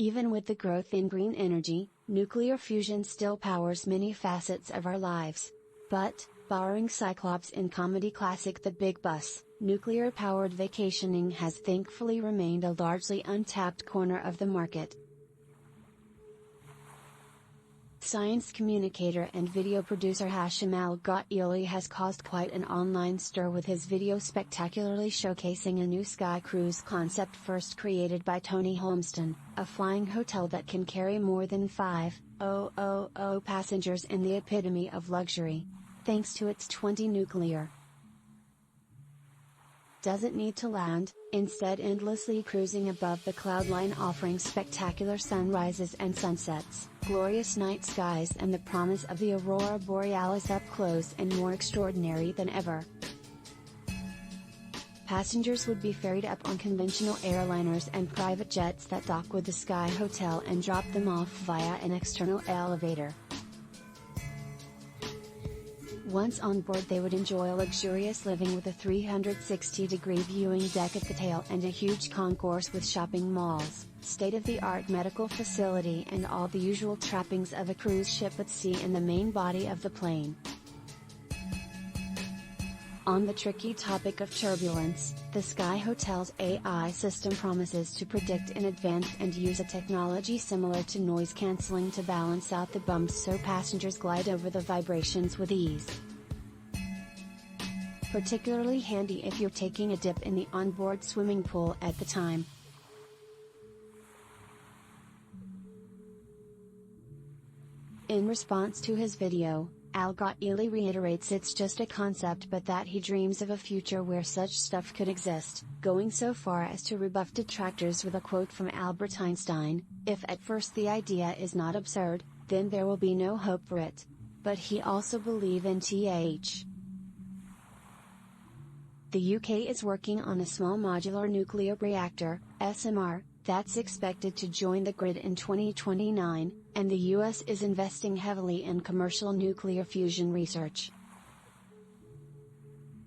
Even with the growth in green energy, nuclear fusion still powers many facets of our lives. But, borrowing Cyclops in comedy classic The Big Bus, nuclear-powered vacationing has thankfully remained a largely untapped corner of the market. Science communicator and video producer Hashem Al-Ghaili has caused quite an online stir with his video spectacularly showcasing a new sky cruise concept first created by Tony Holmston, a flying hotel that can carry more than 5,000 passengers in the epitome of luxury. Thanks to its 20 nuclear doesn't need to land, instead endlessly cruising above the cloudline offering spectacular sunrises and sunsets, glorious night skies and the promise of the aurora borealis up close and more extraordinary than ever. Passengers would be ferried up on conventional airliners and private jets that dock with the Sky Hotel and drop them off via an external elevator. Once on board they would enjoy luxurious living with a 360-degree viewing deck at the tail and a huge concourse with shopping malls, state-of-the-art medical facility and all the usual trappings of a cruise ship at sea in the main body of the plane. On the tricky topic of turbulence, the Sky Hotel's AI system promises to predict in advance and use a technology similar to noise cancelling to balance out the bumps so passengers glide over the vibrations with ease. Particularly handy if you're taking a dip in the onboard swimming pool at the time. In response to his video, Al-Ghaili reiterates it's just a concept but that he dreams of a future where such stuff could exist, going so far as to rebuff detractors with a quote from Albert Einstein, "If at first the idea is not absurd, then there will be no hope for it." But he also believes in th. The UK is working on a small modular nuclear reactor, SMR, that's expected to join the grid in 2029, and the US is investing heavily in commercial nuclear fusion research.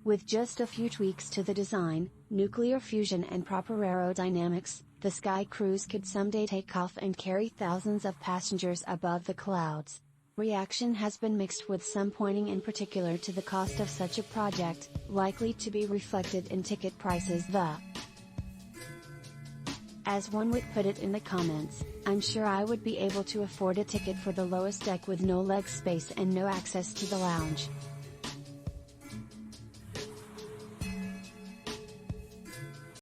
With just a few tweaks to the design, nuclear fusion and proper aerodynamics, the Sky Cruise could someday take off and carry thousands of passengers above the clouds. Reaction has been mixed with some pointing in particular to the cost of such a project, likely to be reflected in ticket prices. As one would put it in the comments, "I'm sure I would be able to afford a ticket for the lowest deck with no leg space and no access to the lounge."